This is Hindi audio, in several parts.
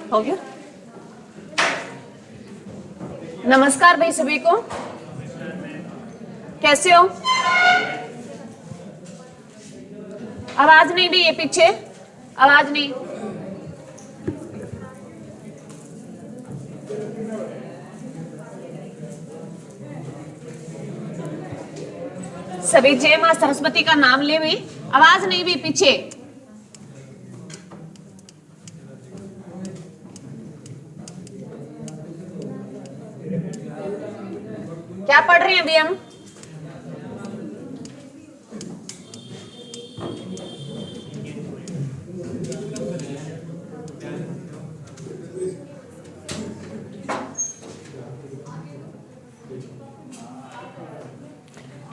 हो गया। नमस्कार भाई सभी को, कैसे हो? आवाज नहीं भी, ये पीछे आवाज नहीं। सभी जय मां सरस्वती का नाम ले भी, आवाज नहीं भी पीछे। क्या पढ़ रहे हैं अभी हम?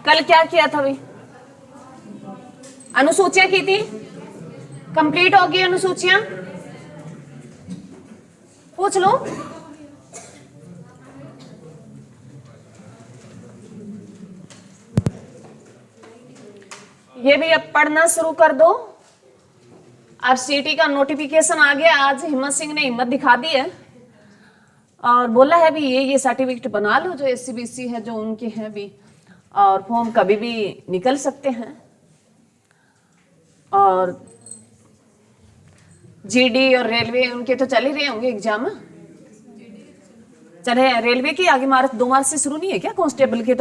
कल क्या किया था भाई? अनुसूचियां की थी, कंप्लीट होगी अनुसूचियां? पूछ लो। ये भी अब पढ़ना शुरू कर दो। अब सीटी का नोटिफिकेशन आ गया, आज हिम्मत सिंह ने हिम्मत दिखा दी है और बोला है भी ये सर्टिफिकेट बना लो जो एससीबीसी है, जो उनके हैं भी, और फॉर्म कभी भी निकल सकते हैं। और जीडी और रेलवे उनके तो चल ही रहे होंगे एग्जाम। चले रेलवे की आगे मार्च 2 मार्च से शुरू नहीं है क्या कांस्टेबल के?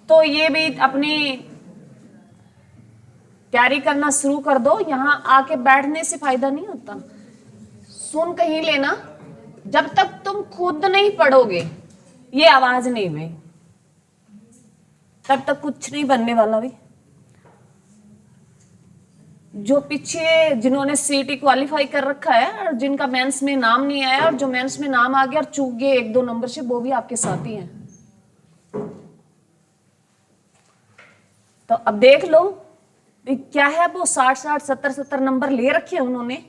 तो ये भी अपनी तैयारी करना शुरू कर दो। यहां आके बैठने से फायदा नहीं होता, सुन कहीं लेना। जब तक तुम खुद नहीं पढ़ोगे, ये आवाज नहीं हुई, तब तक कुछ नहीं बनने वाला भी। जो पीछे जिन्होंने सीटी क्वालिफाई कर रखा है और जिनका मेंस में नाम नहीं आया, और जो मेंस में नाम आ गया और चूक गए 1-2 नंबर से, वो भी आपके साथ ही हैं। तो अब देख लो क्या है, वो 60-60 70-70 नंबर ले रखे हैं उन्होंने।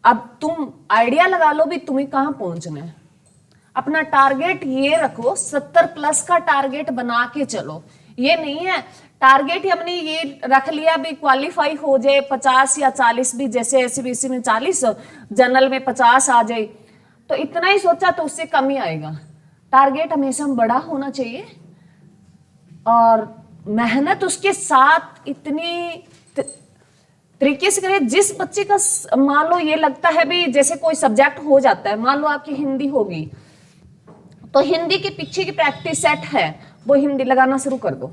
अब तुम आइडिया लगा लो भी तुम्हें कहां पहुंचना है। अपना टारगेट ये रखो, 70+ का टारगेट बना के चलो। ये नहीं है टारगेट हमने ये रख लिया भी क्वालिफाई हो जाए 50 या 40 भी, जैसे एससीबीसी में 40, जनरल में 50 आ जाए, तो इतना ही सोचा तो उससे कम ही आएगा। टारगेट हमेशा बड़ा होना चाहिए और मेहनत उसके साथ इतनी तरीके से करें। जिस बच्चे का मान लो ये लगता है भी जैसे कोई सब्जेक्ट हो जाता है, मान लो आपकी हिंदी होगी, तो हिंदी के पीछे की प्रैक्टिस सेट है, वो हिंदी लगाना शुरू कर दो।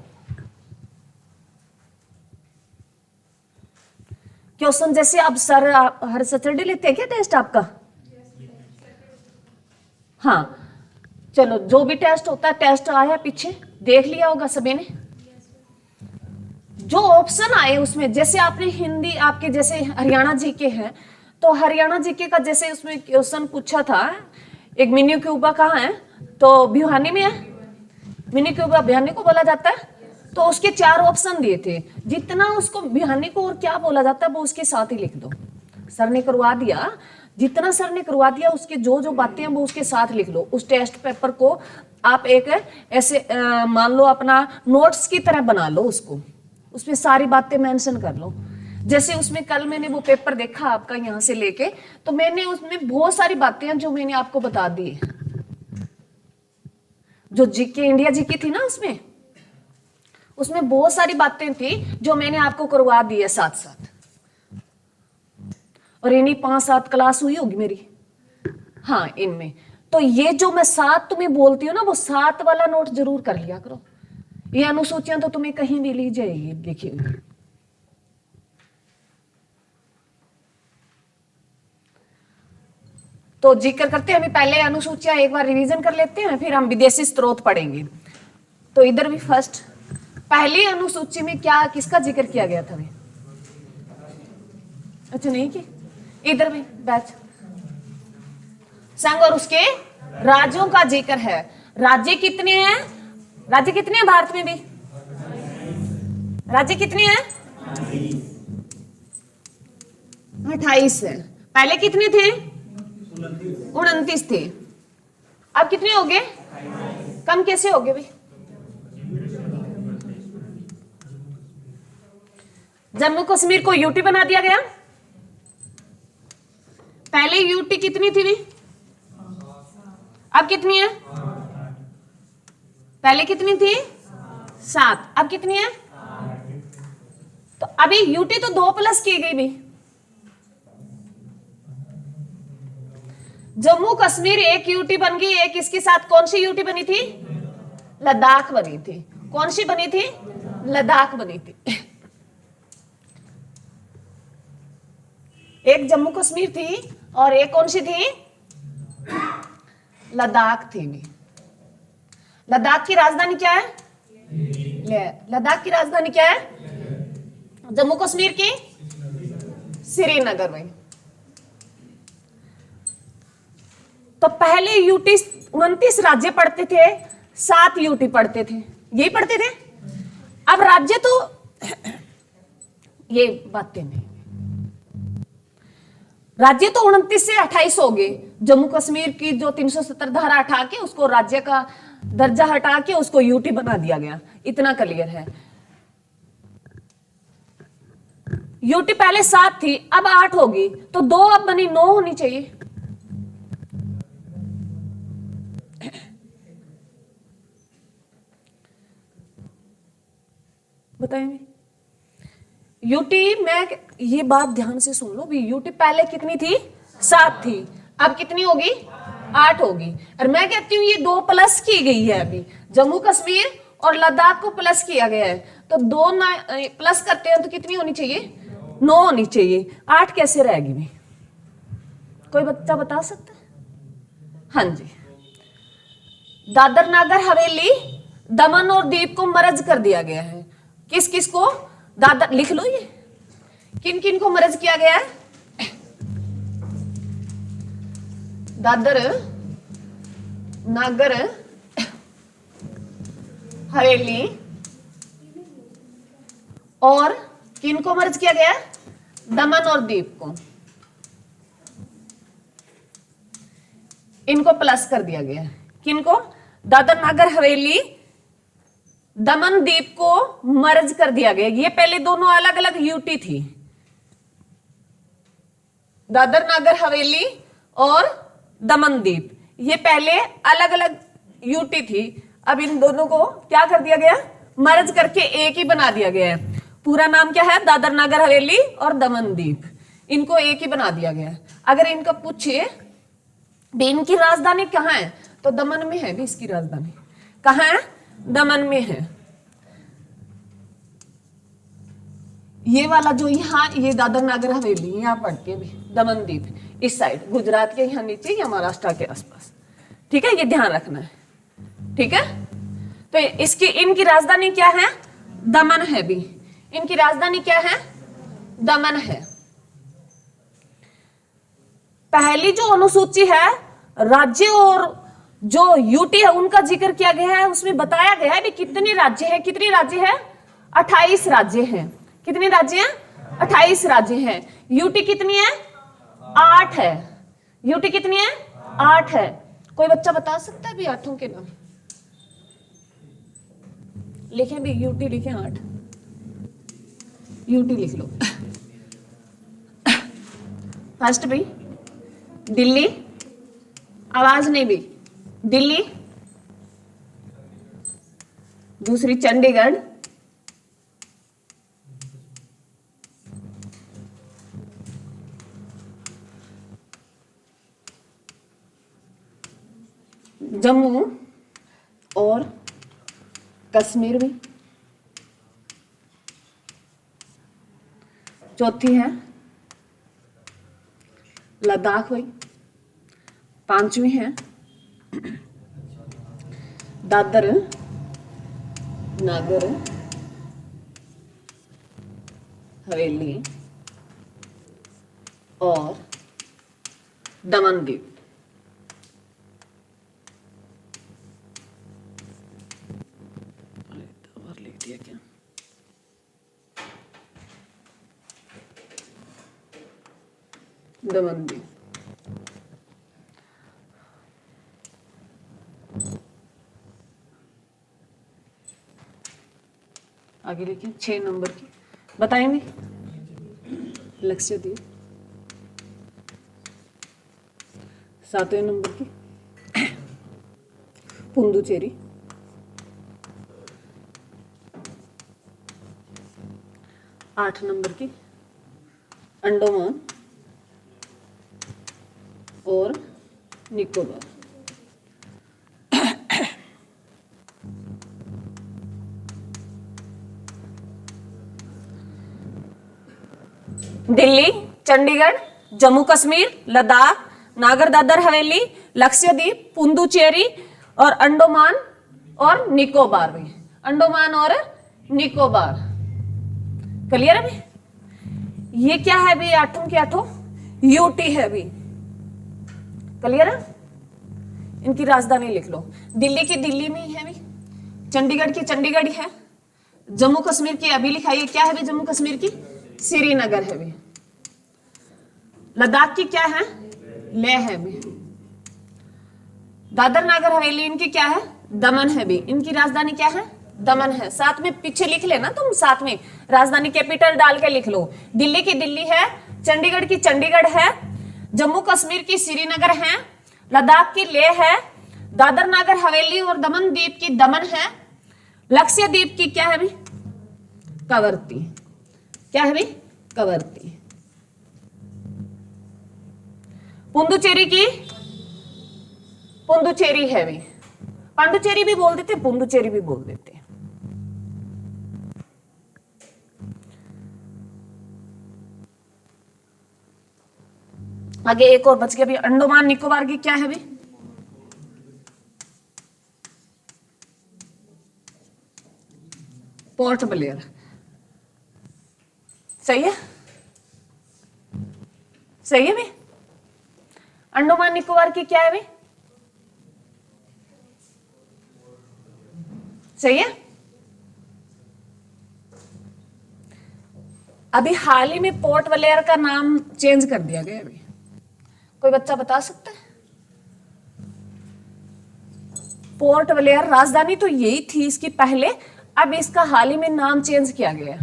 क्वेश्चन जैसे अब सर हर सैटरडे लेते हैं क्या टेस्ट आपका? हाँ, चलो जो भी टेस्ट होता है, टेस्ट आया पीछे देख लिया होगा सभी ने। जो ऑप्शन आए उसमें, जैसे आपने हिंदी, आपके जैसे हरियाणा जीके है, तो हरियाणा जीके का जैसे उसमें क्वेश्चन पूछा था, एक मिनी क्यूबा कहाँ है, तो भिवानी में है। मिनी क्यूबा भिवानी को बोला जाता है, तो उसके 4 ऑप्शन दिए थे। जितना उसको भिवानी को और क्या बोला जाता है वो उसके साथ ही लिख दो। सर ने करवा दिया, जितना सर ने करवा दिया उसके जो जो बातें हैं वो उसके साथ लिख लो। उस टेस्ट पेपर को आप एक ऐसे मान लो अपना नोट्स की तरह बना लो उसको, उसमें सारी बातें मेंशन कर लो। जैसे उसमें कल मैंने वो पेपर देखा आपका यहाँ से लेके, तो मैंने उसमें बहुत सारी बातें हैं जो मैंने आपको बता दी। जो जीके इंडिया जीके थी ना, उसमें बहुत सारी बातें थी जो मैंने आपको करवा दी है साथ साथ। और इन्हीं 5-7 क्लास हुई होगी मेरी, हाँ इनमें। तो ये जो मैं 7 तुम्हें बोलती हूँ ना, वो 7 वाला नोट जरूर कर लिया करो। ये अनुसूचियां तो तुम्हें कहीं भी ली जाएगी लिखी हुई। तो जिक्र करते हैं, हमें पहले अनुसूचियां एक बार रिवीजन कर लेते हैं, फिर हम विदेशी स्रोत पढ़ेंगे। तो इधर भी फर्स्ट पहली अनुसूची में क्या किसका जिक्र किया गया था? अच्छा नहीं की, इधर भी बैच संघ और उसके राज्यों का जिक्र है। राज्य कितने हैं? राज्य कितने हैं भारत में भी? राज्य कितने हैं? 28 है। पहले कितने थे? 29 थे। अब कितने हो गए? कम कैसे हो गए भाई? जम्मू कश्मीर को यूटी बना दिया गया। पहले यूटी कितनी थी भी, अब कितनी है? पहले कितनी थी? 7, अब कितनी है? तो अभी यूटी तो 2 प्लस की गई भी। जम्मू कश्मीर एक यूटी बन गई, एक इसके साथ कौन सी यूटी बनी थी? लद्दाख बनी थी। कौन सी बनी थी? लद्दाख बनी थी। एक जम्मू कश्मीर थी और एक कौन सी थी? लद्दाख थी भी। लद्दाख की राजधानी क्या है? लद्दाख की राजधानी क्या है? जम्मू कश्मीर की श्रीनगर में। तो पहले यूटी 29 राज्य पढ़ते थे, 7 यूटी पढ़ते थे, यही पढ़ते थे। अब राज्य तो ये बातें नहीं, राज्य तो 29 से 28 हो गए। जम्मू कश्मीर की जो 370 धारा हटा के उसको राज्य का दर्जा हटा के उसको यूटी बना दिया गया, इतना क्लियर है। यूटी पहले 7 थी, अब 8 होगी, तो 2 अब बनी 9 होनी चाहिए। बताएंगे यूटी में, ये बात ध्यान से सुन लो भी। यूटी पहले कितनी थी? 7 थी, अब कितनी होगी? 8 होगी। और मैं कहती हूँ ये 2 प्लस की गई है अभी। जम्मू कश्मीर और लद्दाख को प्लस किया गया है, तो 2 प्लस करते हैं तो कितनी होनी चाहिए? 9 होनी चाहिए। 8 कैसे रहेगी भी? कोई बच्चा बता सकता है? हाँ जी। दादर नागर हवेली, दमन और दीव को मर्ज कर दिया गया है। किस किस को? दादर, लिख लो ये, किन किन को मर्ज किया गया है? दादर नागर हवेली और किन को मर्ज किया गया? दमन और दीव को, इनको प्लस कर दिया गया है। किनको? दादर नागर हवेली, दमन दीप को मर्ज कर दिया गया। ये पहले दोनों अलग अलग यूटी थी, दादर नागर हवेली और दमन दीप, ये पहले अलग अलग यूटी थी। अब इन दोनों को क्या कर दिया गया? मर्ज करके एक ही बना दिया गया है। पूरा नाम क्या है? दादर नागर हवेली और दमन दीप, इनको एक ही बना दिया गया है। अगर इनका पूछे भी इनकी राजधानी कहाँ है, तो दमन में है भी इसकी राजधानी। कहाँ है? दमन में है। ये वाला जो यहाँ, ये दादर नागर हवेली यहाँ पढ़ के भी, दमन दीप इस साइड, गुजरात के यहाँ नीचे या महाराष्ट्र के आसपास। ठीक है, ये ध्यान रखना है। ठीक है, तो इसकी इनकी राजधानी क्या है? दमन है भी। इनकी राजधानी क्या है? दमन है। पहली जो अनुसूची है राज्य और जो यूटी है उनका जिक्र किया गया है, उसमें बताया गया है भी कितने राज्य है। कितनी राज्य है? 28 राज्य हैं। कितने राज्य हैं? 28 राज्य हैं। यूटी कितनी है? 8 है। यूटी कितनी है? 8 है। कोई बच्चा बता सकता है भी 8 के नाम? लिखें भी, यूटी लिखें 8, यूटी लिख लो। फर्स्ट भी दिल्ली, आवाज नहीं भी, दिल्ली। दूसरी चंडीगढ़, जम्मू और कश्मीर भी। चौथी है लद्दाख हुई। 5वीं है दादर नागर हवेली और दमन दीव। लिख दिया क्या? दमन दीव। आगे लिखिए 6 नंबर की, बताएंगे। लक्षद्वीप, 7वें नंबर की पुडुचेरी, 8 नंबर की अंडमान और निकोबार। दिल्ली, चंडीगढ़, जम्मू कश्मीर, लद्दाख, नागर दादर हवेली, लक्षद्वीप, पुडुचेरी और अंडमान और निकोबार भी, अंडमान और निकोबार। क्लियर है भी? ये क्या है भी? आठों के आठों यूटी है भी। क्लियर है? इनकी राजधानी लिख लो। दिल्ली की दिल्ली में ही है भी, चंडीगढ़ की चंडीगढ़ ही है, जम्मू कश्मीर की अभी लिखाई है क्या है भी? जम्मू कश्मीर की श्रीनगर है भी, लद्दाख की क्या है? लेह है भी, दादर नागर हवेली इनकी क्या है? दमन है भी, इनकी राजधानी क्या है? दमन है। साथ में पीछे लिख लेना तुम, साथ में राजधानी कैपिटल डाल के लिख लो। दिल्ली की दिल्ली है, चंडीगढ़ की चंडीगढ़ है, जम्मू कश्मीर की श्रीनगर है, लद्दाख की लेह है, दादर नागर हवेली और दमन द्वीप की दमन है, लक्षद्वीप की क्या है भी? कवरत्ती। क्या है भी? कवरत्ती। पुडुचेरी की पुडुचेरी है भी, पांडुचेरी भी बोल देते, पुडुचेरी भी बोल देते। आगे एक और बच गया भी, अंडमान निकोबार की क्या है भी? Port Blair. सही है? सही है भी? अंडमान निकोबार की क्या है भी? सही है? अभी हाल ही में पोर्ट ब्लेयर का नाम चेंज कर दिया गया। अभी कोई बच्चा बता सकता है? पोर्ट ब्लेयर राजधानी तो यही थी इसकी पहले, अब इसका हाल ही में नाम चेंज किया गया।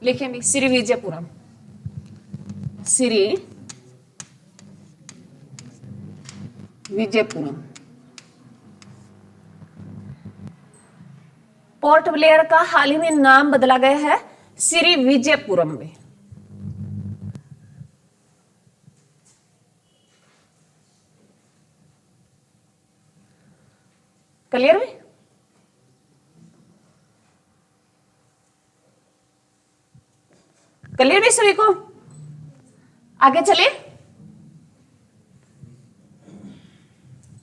लिखें भी, श्री विजयपुरम, श्री विजयपुरम। पोर्ट ब्लेयर का हाल ही में नाम बदला गया है श्री विजयपुरम में। क्लियर में? क्लियर भी सभी को? आगे चले।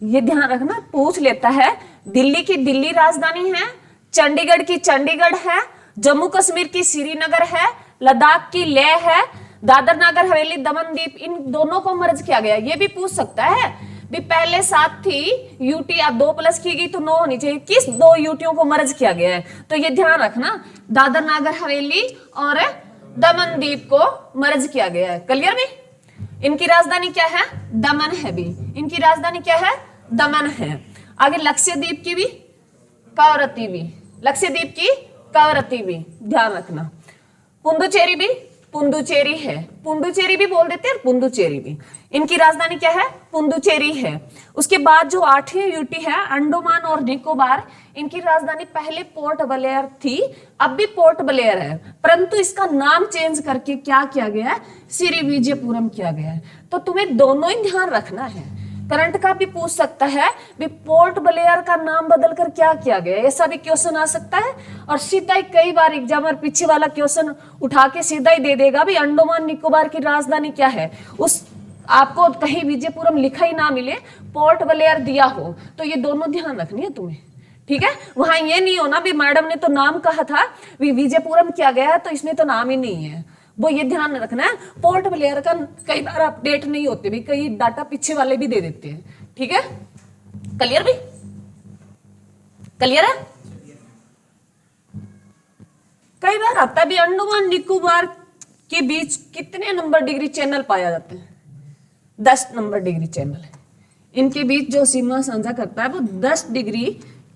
ये ध्यान रखना, पूछ लेता है दिल्ली की दिल्ली राजधानी है, चंडीगढ़ की चंडीगढ़ है, जम्मू कश्मीर की श्रीनगर है, लद्दाख की लेह है, दादर नागर हवेली दमन द्वीप, इन दोनों को मर्ज किया गया। ये भी पूछ सकता है भी पहले 7 थी यूटी, अब 2 प्लस की गई तो 9 होनी चाहिए, किस 2 यूटियों को मर्ज किया गया है? तो ये ध्यान रखना, दादर नागर हवेली और दमन द्वीप को मर्ज किया गया है। क्लियर भी? इनकी राजधानी क्या है? दमन है भी, इनकी राजधानी क्या है? दमन है। आगे लक्षद्वीप की भी, कवरत्ती भी, लक्षद्वीप की कवरत्ती भी, ध्यान रखना। पुडुचेरी भी, पुडुचेरी है, पुडुचेरी भी बोल देते हैं, पुडुचेरी भी, इनकी राजधानी क्या है? पुडुचेरी है। उसके बाद जो 8वीं यूटी है अंडमान और निकोबार, इनकी राजधानी पहले पोर्ट ब्लेयर थी, अब भी पोर्ट ब्लेयर है, परंतु इसका नाम चेंज करके क्या किया गया है? श्री विजयपुरम किया गया है। तो तुम्हें दोनों ही ध्यान रखना है। करंट का भी पूछ सकता है भी पोर्ट ब्लेयर का नाम बदलकर क्या किया गया, ऐसा भी क्वेश्चन आ सकता है। और सीधा ही कई बार एग्जामर पीछे वाला क्वेश्चन उठा के सीधा ही दे देगा भी अंडमान निकोबार की राजधानी क्या है। उस आपको कहीं विजयपुरम लिखा ही ना मिले, पोर्ट ब्लेयर दिया हो, तो ये दोनों ध्यान रखनी है तुम्हें। ठीक है? वहां ये नहीं होना भी मैडम ने तो नाम कहा था विजयपुरम किया गया है तो इसमें तो नाम ही नहीं है, वो ये ध्यान रखना है। पोर्ट ब्लेयर का कई बार अपडेट नहीं होते भी, कई डाटा पीछे वाले भी दे देते हैं। ठीक है? क्लियर भी? क्लियर है? कई बार आता भी अंडमान निकोबार के बीच कितने नंबर डिग्री चैनल पाया जाते हैं? 10 नंबर डिग्री चैनल है। इनके बीच जो सीमा साझा करता है वो 10 डिग्री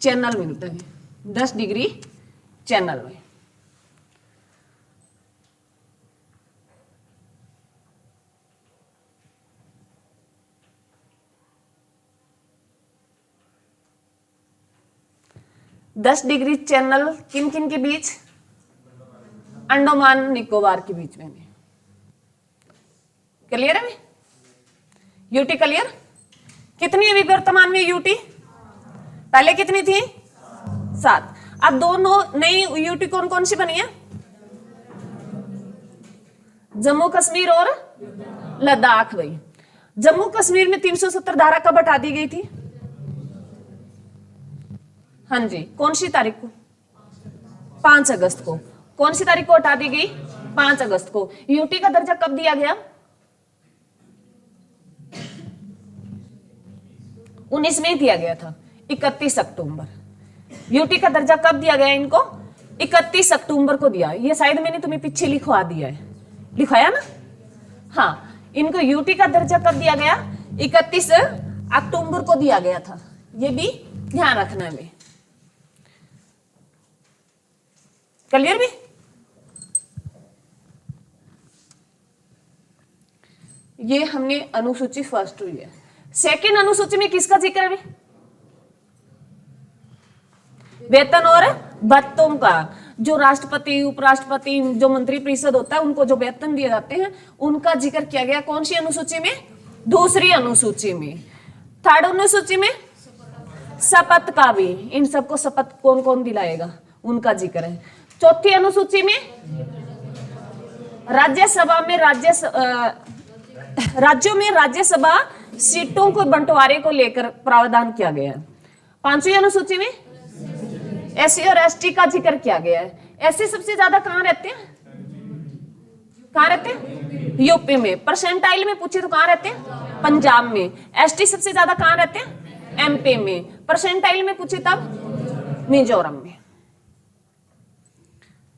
चैनल मिलता है, 10 डिग्री चैनल में। 10 डिग्री चैनल किन किन के बीच? अंडमान निकोबार के बीच में भी। क्लियर है? UT clear? कितनी है वर्तमान में यूटी? पहले कितनी थी? 7। अब दोनों नई यूटी कौन कौन सी बनी है? जम्मू कश्मीर और लद्दाख। भाई जम्मू कश्मीर में 370 धारा कब हटा दी गई थी? हाँ जी, कौन सी तारीख को? 5 अगस्त को। कौन सी तारीख को हटा दी गई? 5 अगस्त को। यूटी का दर्जा कब दिया गया? 19 में दिया गया था, 31 अक्टूबर। यूटी का दर्जा कब दिया गया इनको? 31 अक्टूबर को दिया। ये शायद मैंने तुम्हें पीछे लिखवा दिया है, लिखवाया ना? हाँ, इनको यूटी का दर्जा कब दिया गया? 31 अक्टूबर को दिया गया था। ये भी ध्यान रखना है। भी क्लियर? भी ये हमने अनुसूची फर्स्ट हुई है। सेकंड अनुसूची में किसका जिक्र है? वेतन और भत्तों का। जो राष्ट्रपति, उपराष्ट्रपति, जो मंत्री परिषद होता है, उनको जो वेतन दिए जाते हैं, उनका जिक्र किया गया। कौन सी अनुसूची में? दूसरी अनुसूची में। थर्ड अनुसूची में शपथ का भी। इन सबको शपथ कौन कौन दिलाएगा, उनका जिक्र है। चौथी अनुसूची में राज्यसभा में राज्यों में राज्यसभा सीटों को बंटवारे को लेकर प्रावधान किया गया है। पांचवी अनुसूची में एससी और एसटी का जिक्र किया गया है। एससी सबसे ज्यादा कहां रहते हैं? कहां रहते हैं? यूपी में। परसेंटाइल में पूछे तो कहां रहते हैं? पंजाब में। एसटी सबसे ज्यादा कहां रहते हैं? एमपी में। परसेंटाइल में पूछे तब मिजोरम में।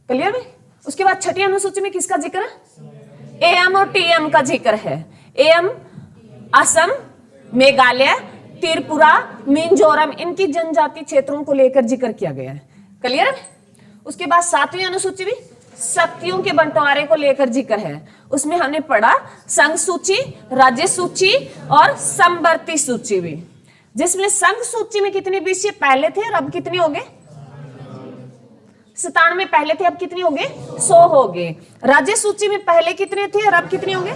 क्लियर है? उसके बाद छठी अनुसूची में किसका जिक्र है? एएम और टीएम का जिक्र है। एएम असम, मेघालय, त्रिपुरा, मिजोरम, इनकी जनजाति क्षेत्रों को लेकर जिक्र किया गया है। क्लियर है? उसके बाद सातवीं अनुसूची भी शक्तियों के बंटवारे को लेकर जिक्र है। उसमें हमने पढ़ा संघ सूची, राज्य सूची और समवर्ती सूची भी। जिसमें संघ सूची में कितने विषय पहले थे और अब कितने हो गए? 97 पहले थे, अब कितने हो गए? 100 हो गए। राज्य सूची में पहले कितने थे और अब कितने हो गए?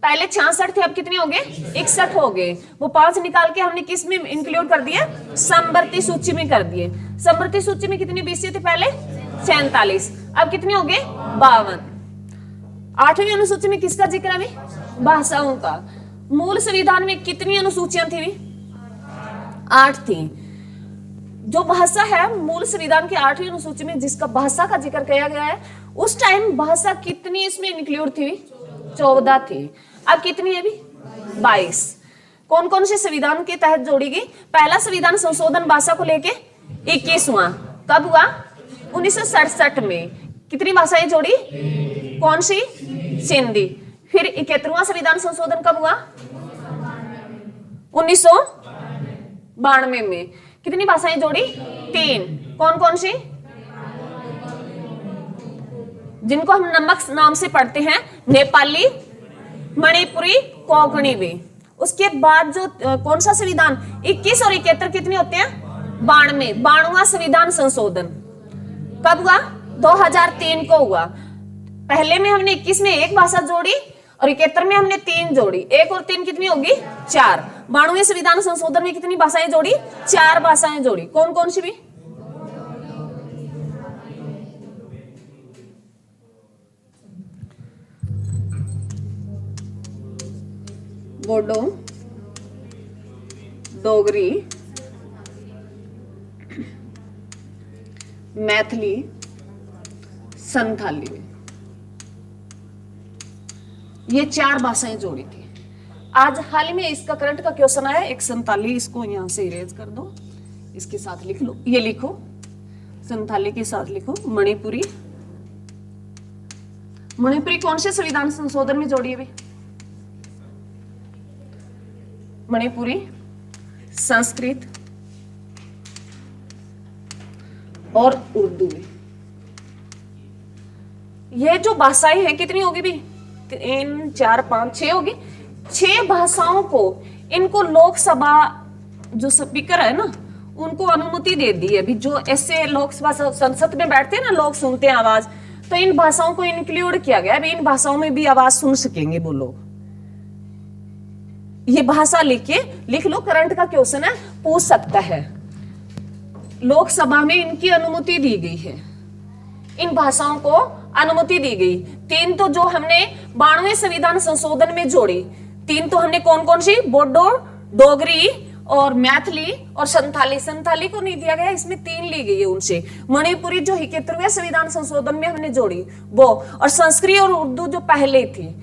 पहले 66 थे, अब कितने हो गए? 61 हो गए। वो 5 निकाल के हमने किस में इंक्लूड कर दिया? समवर्ती सूची में कर दिए। समवर्ती सूची में कितने विषय थे पहले? 47, अब कितने हो गए? 52। 8वीं अनुसूची में किसका जिक्र है? भाषाओं का। मूल संविधान में कितनी अनुसूचियां थी? 8 थी। जो भाषा है मूल संविधान की 8वीं अनुसूची में, जिसका भाषा का जिक्र किया गया है, उस टाइम भाषा कितनी इसमें इंक्लूड थी? 14 थी। अब कितनी है? भी 22। कौन कौन से संविधान के तहत जोड़ी गई? पहला संविधान संशोधन भाषा को लेके 21वां कब हुआ? 1967 में। कितनी भाषाएं जोड़ी? कौन सी? सिंधी। फिर 71वां संविधान संशोधन कब हुआ? 1992 में। कितनी भाषाएं जोड़ी? 3। कौन कौन सी? जिनको हम नमक नाम से पढ़ते हैं, नेपाली, मणिपुरी, कोंकणी भी। उसके बाद जो कौन सा संविधान? 21 और 71 कितने होते हैं? 92वां संविधान संशोधन कब हुआ? 2003 को हुआ। पहले में हमने 21 में 1 भाषा जोड़ी और 71 में हमने 3 जोड़ी। 1 और 3 कितनी होगी? 4। 92वें संविधान संशोधन में कितनी भाषाएं जोड़ी? 4 भाषाएं जोड़ी। कौन कौन सी भी? बोडो, डोगरी, मैथिली, संथाली। ये 4 भाषाएं जोड़ी थी। आज हाल ही में इसका करंट का क्वेश्चन आया। एक संथाली, इसको यहां से इरेज कर दो, इसके साथ लिख लो। ये लिखो, संथाली के साथ लिखो मणिपुरी। मणिपुरी कौन से संविधान संशोधन में जोड़ी है भाई? मणिपुरी, संस्कृत और उर्दू में। ये जो भाषाएं हैं कितनी होगी भी? 3, 4, 5, 6 होगी। 6 भाषाओं को, इनको लोकसभा जो स्पीकर है ना, उनको अनुमति दे दी है। अभी जो ऐसे लोकसभा संसद में बैठते हैं ना, लोग सुनते हैं आवाज, तो इन भाषाओं को इंक्लूड किया गया है। अभी इन भाषाओं में भी आवाज सुन सकेंगे वो लोग। ये भाषा लिख लो, करंट का क्वेश्चन है, पूछ सकता है। लोकसभा में इनकी अनुमति दी गई है, इन भाषाओं को अनुमति दी गई। 3 तो जो हमने 92वें संविधान संशोधन में जोड़ी, 3 तो हमने कौन कौन सी, बोडो, डोगरी और मैथिली और संथाली। संथाली को नहीं दिया गया, इसमें 3 ली गई है उनसे। मणिपुरी जो 71वें संविधान संशोधन में हमने जोड़ी वो, और संस्कृत और उर्दू जो पहले थी।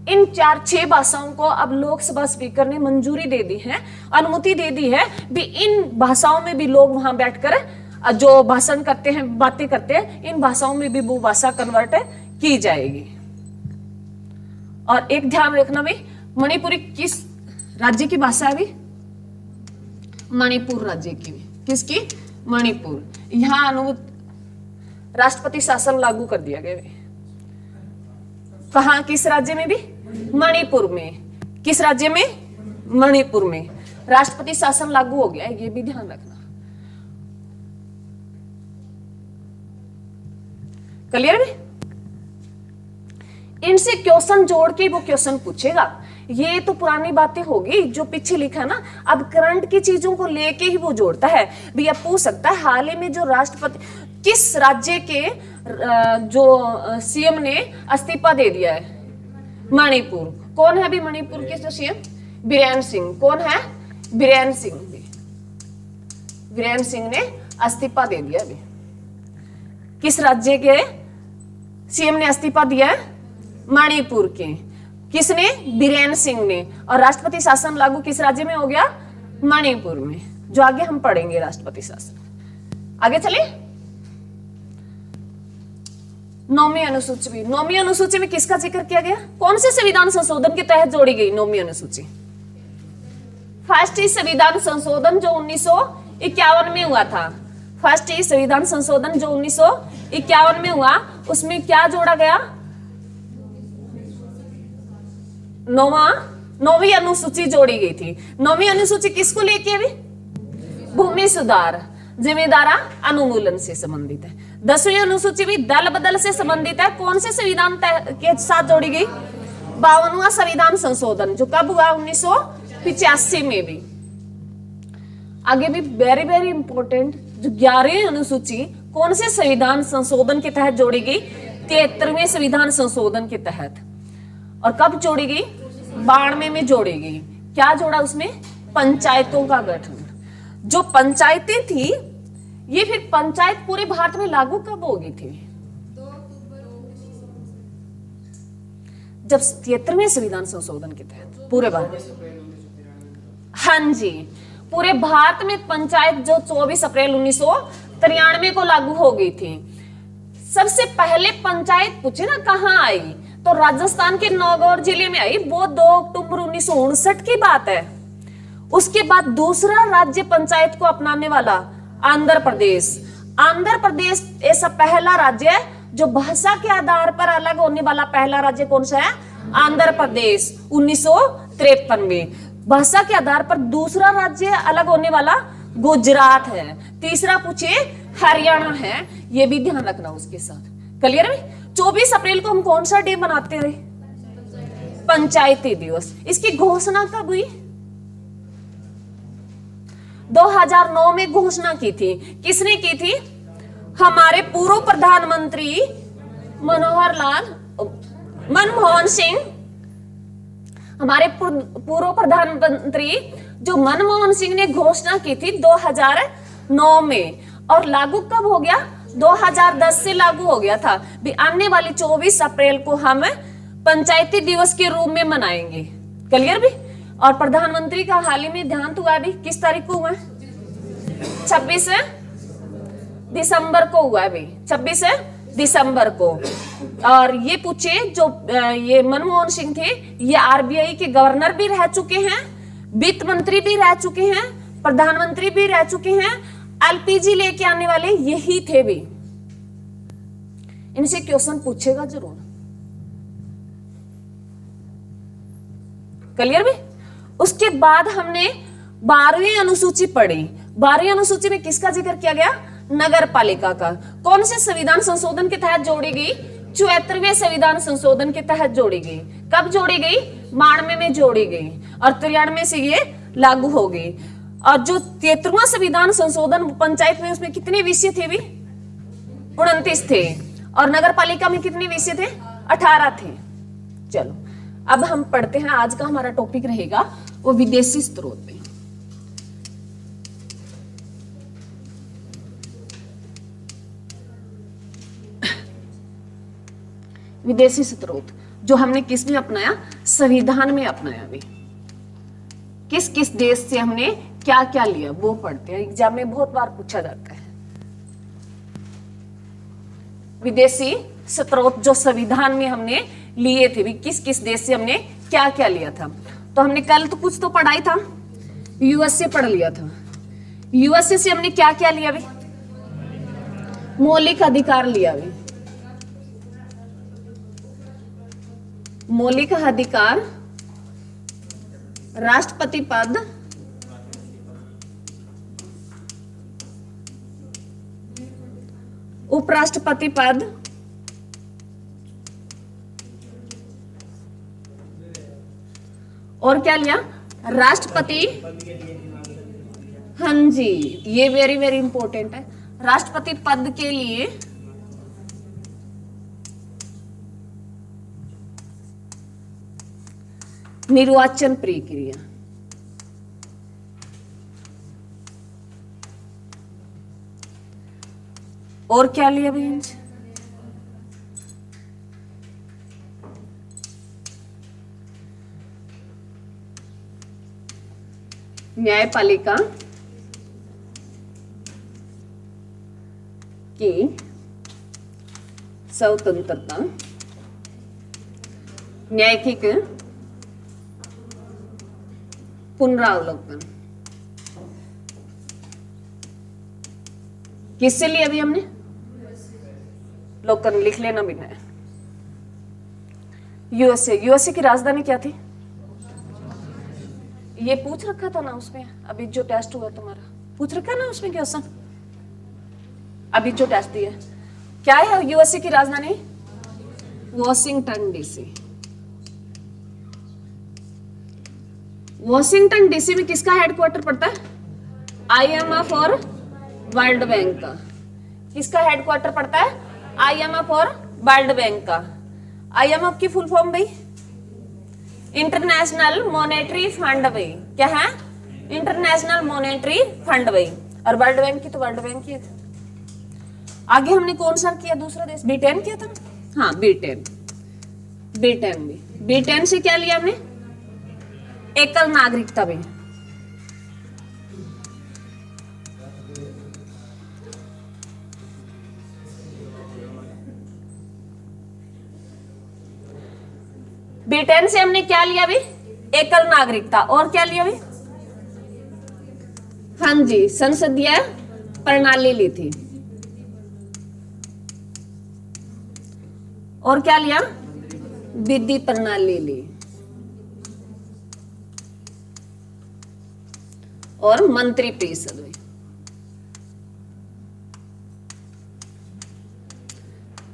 इन 4-6 भाषाओं को अब लोकसभा स्पीकर ने मंजूरी दे दी है, अनुमति दे दी है भी इन भाषाओं में भी लोग वहां बैठकर जो भाषण करते हैं, बातें करते हैं, इन भाषाओं में भी वो भाषा कन्वर्ट की जाएगी। और एक ध्यान रखना भी, मणिपुरी किस राज्य की भाषा है? अभी मणिपुर राज्य की। किसकी? मणिपुर। यहाँ राष्ट्रपति शासन लागू कर दिया गया। कहा? किस राज्य में? भी मणिपुर में। किस राज्य में? मणिपुर में राष्ट्रपति शासन लागू हो गया है, ये भी ध्यान रखना। क्लियर है? इनसे क्वेश्चन जोड़ के वो क्वेश्चन पूछेगा। ये तो पुरानी बातें होगी जो पीछे लिखा ना, अब करंट की चीजों को लेके ही वो जोड़ता है। भैया पूछ सकता है हाल ही में जो राष्ट्रपति, किस राज्य के जो सीएम ने इस्तीफा दे दिया है? मणिपुर। कौन है अभी मणिपुर के जो सीएम? बीरेन सिंह। कौन है? बीरेन सिंह। बीरेन सिंह ने इस्तीफा दे दिया। अभी किस राज्य के सीएम ने इस्तीफा दिया है? मणिपुर के। किसने? बीरेन सिंह ने। और राष्ट्रपति शासन लागू किस राज्य में हो गया? मणिपुर में। जो आगे हम पढ़ेंगे राष्ट्रपति शासन। आगे चले। 9वीं अनुसूची भी। 9वीं अनुसूची में किसका जिक्र किया गया? कौन से संविधान संशोधन के तहत जोड़ी गई 9वीं अनुसूची? फर्स्ट ही संविधान संशोधन जो 1951 में हुआ था। फर्स्ट ही संविधान संशोधन जो 1951 में हुआ, उसमें क्या जोड़ा गया? 9वीं अनुसूची जोड़ी गई थी। 9वीं अनुसूची किसको लेके? अभी भूमि सुधार, जिम्मेदारा अनुमूलन से संबंधित है। 10वीं अनुसूची भी दल बदल से संबंधित है। कौन से संविधान के साथ जोड़ी गई? 52वां संविधान संशोधन, जो कब हुआ? 1985 में भी। आगे भी वेरी वेरी इंपॉर्टेंट, जो 11वीं अनुसूची कौन से संविधान संशोधन के तहत जोड़ी गई? 73वें संविधान संशोधन के तहत। और कब जोड़ी गई? 92 में जोड़ी गई। क्या जोड़ा उसमें? पंचायतों का गठन। जो पंचायतें थी, ये फिर पंचायत पूरे भारत में लागू कब होगी थी? जब 73वें संविधान संशोधन के तहत पूरे भारत, हाँ जी, पूरे भारत में पंचायत जो 24 अप्रैल 1993 को लागू हो गई थी। सबसे पहले पंचायत पूछे ना कहाँ आई, तो राजस्थान के नागौर जिले में आई। वो 2 अक्टूबर 1959 की बात है। उसके बाद दूसरा राज्य पंचायत को अपनाने वाला आंध्र प्रदेश। आंध्र प्रदेश ऐसा पहला राज्य है जो भाषा के आधार पर अलग होने वाला पहला राज्य कौन सा है? आंध्र प्रदेश। 1953 में भाषा के आधार पर दूसरा राज्य अलग होने वाला गुजरात है। तीसरा पूछे हरियाणा है, ये भी ध्यान रखना उसके साथ। क्लियर है? 24 अप्रैल को हम कौन सा डे मनाते रहे? पंचायती दिवस। इसकी घोषणा कब हुई? 2009 में घोषणा की थी। किसने की थी? हमारे पूर्व प्रधानमंत्री मनमोहन सिंह। हमारे पूर्व प्रधानमंत्री जो मनमोहन सिंह ने घोषणा की थी 2009 में। और लागू कब हो गया? 2010 से लागू हो गया था। भी आने वाली 24 अप्रैल को हम पंचायती दिवस के रूप में मनाएंगे। क्लियर भी? और प्रधानमंत्री का हाल ही में देहांत हुआ भी किस तारीख को हुआ? 26 दिसंबर को हुआ भी। 26 दिसंबर को। और ये पूछे जो ये मनमोहन सिंह थे, ये आरबीआई के गवर्नर भी रह चुके हैं, वित्त मंत्री भी रह चुके हैं, प्रधानमंत्री भी रह चुके हैं। एलपीजी लेके आने वाले यही थे भी। इनसे क्वेश्चन पूछेगा जरूर। क्लियर भी? उसके बाद हमने 12वीं अनुसूची पढ़ी। 12वीं अनुसूची में किसका जिक्र किया गया? नगर पालिका का। कौन से संविधान संशोधन के तहत जोड़ी गई? 74वें संविधान संशोधन के तहत जोड़ी गई। कब जोड़ी गई? 92 में जोड़ी गई और 93 से ये लागू हो गई। और जो 73वां संविधान संशोधन पंचायत में, उसमें कितने विषय थे भी? 29 थे। और नगर पालिका में कितने विषय थे? 18 थे। चलो अब हम पढ़ते हैं, आज का हमारा टॉपिक रहेगा वो विदेशी स्रोत पे। विदेशी स्रोत जो हमने किस में अपनाया? संविधान में अपनाया भी। किस किस देश से हमने क्या क्या लिया वो पढ़ते हैं, एग्जाम में बहुत बार पूछा जाता है। विदेशी स्रोत जो संविधान में हमने लिए थे भी, किस किस देश से हमने क्या क्या लिया था। तो हमने कल तो कुछ तो पढ़ाई था, यूएस से पढ़ लिया था। यूएसए से हमने क्या क्या लिया भी? मौलिक अधिकार लिया भी। मौलिक अधिकार, राष्ट्रपति पद, उपराष्ट्रपति पद, और क्या लिया? राष्ट्रपति। हाँ जी, ये वेरी वेरी इंपॉर्टेंट है। राष्ट्रपति पद के लिए निर्वाचन प्रक्रिया। और क्या लिया बहन? न्यायपालिका की स्वतंत्रता, न्यायिक पुनरावलोकन। किससे लिया अभी हमने? लोकन लिख लेना भी नहीं। यूएसए। यूएसए की राजधानी क्या थी? ये पूछ रखा था ना उसमें, अभी जो टेस्ट हुआ तुम्हारा पूछ रखा ना उसमें क्वेश्चन, अभी जो टेस्ट दिया। क्या है यूएसए की राजधानी? Washington DC. वॉशिंगटन डीसी में किसका हेडक्वार्टर पड़ता है? आईएमएफ और वर्ल्ड बैंक का। किसका हेडक्वार्टर पड़ता है? आईएमएफ और वर्ल्ड बैंक का। आईएमएफ की फुल फॉर्म भाई? इंटरनेशनल मॉनेटरी फंड भाई। क्या है? इंटरनेशनल मॉनेटरी फंड भाई। और वर्ल्ड बैंक की तो वर्ल्ड बैंक की। आगे हमने कौन सा किया? दूसरा देश ब्रिटेन किया था। हाँ ब्रिटेन। ब्रिटेन भी। ब्रिटेन से क्या लिया हमने? एकल नागरिकता भी। ब्रिटेन से हमने क्या लिया भी? एकल नागरिकता। और क्या लिया भी? हाँ जी, संसदीय प्रणाली ली थी। और क्या लिया? विधि प्रणाली ली। और मंत्री परिषद हुई।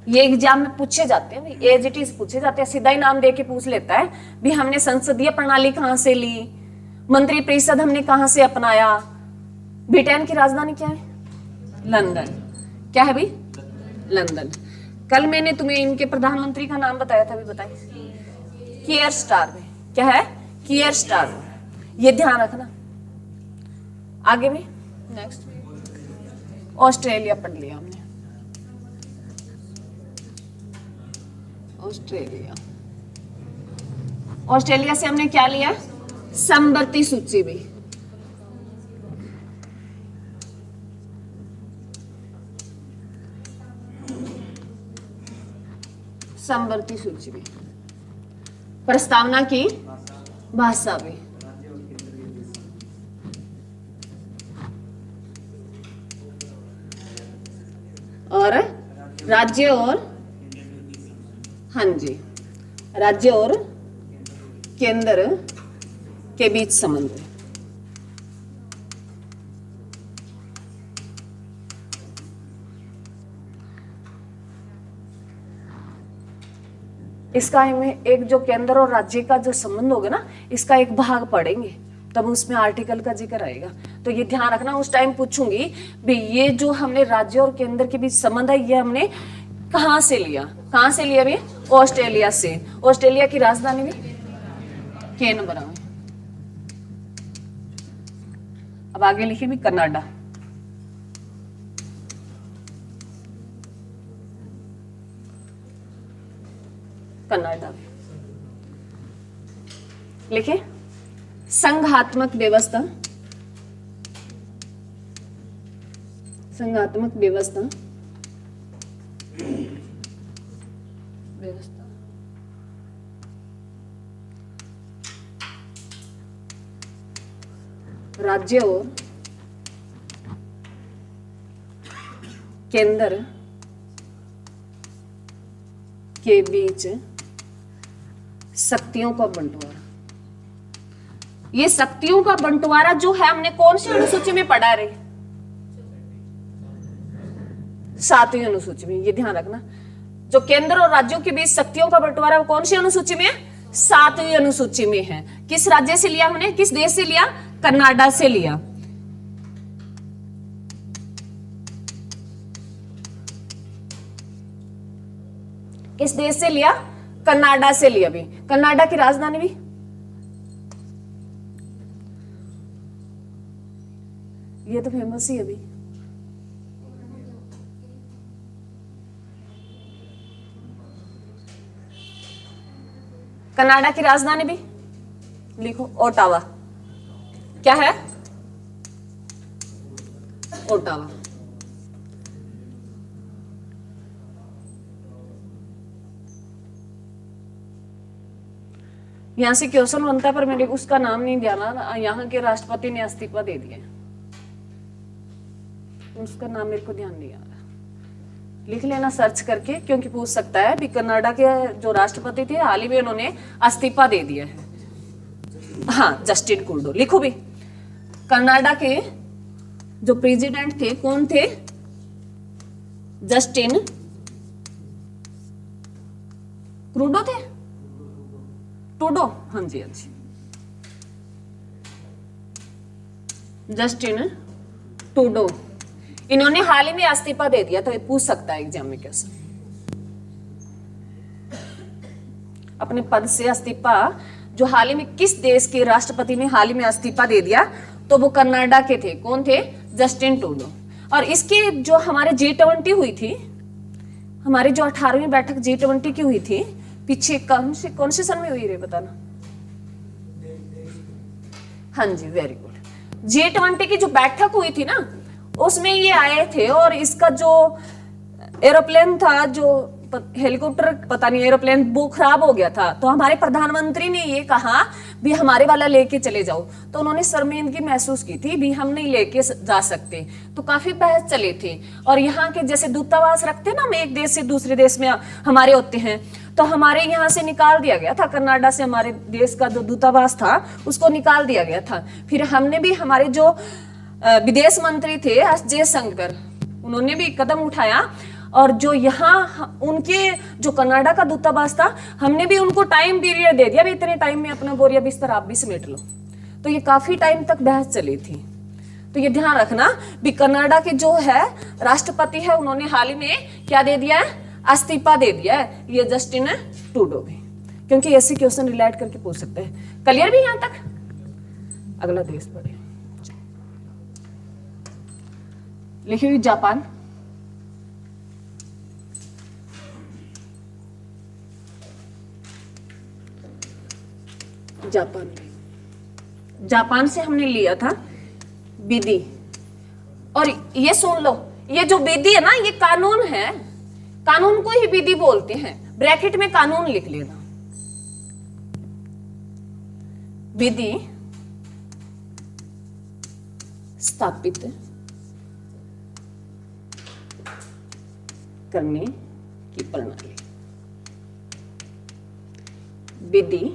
ये एग्जाम में पूछे जाते हैं भाई, एज इट इज पूछे जाते हैं, सीधा ही नाम दे के पूछ लेता है भी हमने संसदीय प्रणाली कहां से ली, मंत्री परिषद हमने कहां से अपनाया। ब्रिटेन की राजधानी क्या है? लंदन। क्या है भाई? लंदन। कल मैंने तुम्हें इनके प्रधानमंत्री का नाम बताया था, भी बताइए। कियर स्टारमर। क्या है? कियर स्टारमर। ये ध्यान रखना। आगे भी नेक्स्ट ऑस्ट्रेलिया पढ़ लिया हमने। ऑस्ट्रेलिया। ऑस्ट्रेलिया से हमने क्या लिया? समवर्ती सूची भी। समवर्ती सूची भी। प्रस्तावना की भाषा भी। और राज्य और, हाँ जी, राज्य और केंद्र के बीच संबंध। इसका हमें एक जो केंद्र और राज्य का जो संबंध होगा ना, इसका एक भाग पढ़ेंगे, तब उसमें आर्टिकल का जिक्र आएगा। तो ये ध्यान रखना, उस टाइम पूछूंगी भी ये जो हमने राज्य और केंद्र के बीच संबंध है, ये हमने कहाँ से लिया, कहाँ से लिया भी? ऑस्ट्रेलिया से। ऑस्ट्रेलिया की राजधानी भी के नंबर में। अब आगे लिखिए भी कनाडा। कनाडा लिखिए संघात्मक व्यवस्था, संघात्मक व्यवस्था, व्यवस्था राज्य और केंद्र के बीच शक्तियों का बंटवारा। ये शक्तियों का बंटवारा जो है हमने कौन सी अनुसूची में पढ़ा रहे? 7वीं अनुसूची में। ये ध्यान रखना, जो केंद्र और राज्यों के बीच शक्तियों का बंटवारा कौन सी अनुसूची में है? 7वीं अनुसूची में है। किस राज्य से लिया हमने, किस देश से लिया? कनाडा से लिया। किस देश से लिया? कनाडा से लिया भी। कनाडा की राजधानी भी ये तो फेमस ही है अभी। कनाडा की राजधानी भी लिखो ओटावा। क्या है? ओटावा। यहां से क्वेश्चन बनता है पर मेरे उसका नाम नहीं ध्यान, यहाँ के राष्ट्रपति ने इस्तीफा दे दिया, उसका नाम मेरे को ध्यान नहीं आ रहा। लिख लेना सर्च करके, क्योंकि पूछ सकता है भी। कनाडा के जो राष्ट्रपति थे हाल ही में उन्होंने इस्तीफा दे दिया है। हाँ, जस्टिन ट्रूडो। लिखो भी कनाडा के जो प्रेसिडेंट थे कौन थे? जस्टिन ट्रूडो थे। ट्रूडो, हाँ जी हाँ जी, जस्टिन ट्रूडो। इन्होंने हाल ही में इस्तीफा दे दिया, तो ये पूछ सकता है एग्जाम में क्वेश्चन। अपने पद से इस्तीफा जो हाल ही में किस देश के राष्ट्रपति ने हाल ही में इस्तीफा दे दिया, तो वो कनाडा के थे। कौन थे? Justin Trudeau. और इसके जो हमारे G20 हुई थी, हमारी जो 18वीं बैठक G20 की हुई थी पीछे, कौन से सन में हुई रे बताना? हाँ जी, वेरी गुड। G20 की जो बैठक हुई थी ना, उसमें ये आए थे। और इसका जो एरोप्लेन था, जो हेलीकॉप्टर पता नहीं एरोप्लेन, वो खराब हो गया था। तो हमारे प्रधानमंत्री ने ये कहा भी हमारे वाला लेके चले जाओ। तो उन्होंने शर्मिंदगी महसूस की थी भी हम नहीं लेके जा सकते, तो काफी बहस चले थे। और यहाँ के जैसे दूतावास रखते ना, हम एक देश से दूसरे देश में हमारे होते हैं, तो हमारे यहाँ से निकाल दिया गया था। कनाडा से हमारे देश का जो दूतावास था उसको निकाल दिया गया था। फिर हमने भी, हमारे जो विदेश मंत्री थे एस जयशंकर, उन्होंने भी कदम उठाया। और जो यहाँ उनके जो कनाडा का दूतावास था, हमने भी उनको टाइम पीरियड दे दिया भी इतने टाइम में अपना बोरिया बिस्तर आप भी समेट लो। तो ये काफी टाइम तक बहस चली थी। तो ये ध्यान रखना भी कनाडा के जो है राष्ट्रपति है, उन्होंने हाल ही में क्या दे दिया है? इस्तीफा दे दिया है। ये जस्टिन ट्रूडो भी, क्योंकि ऐसे क्वेश्चन रिलेट करके पूछ सकते हैं। क्लियर भी यहां तक? अगला देश पढ़े, लिखिए जापान। जापान, जापान से हमने लिया था विधि। और ये सुन लो, ये जो विधि है ना, ये कानून है। कानून को ही विधि बोलते हैं। ब्रैकेट में कानून लिख लेना। विधि स्थापित करने की प्रणाली। विधि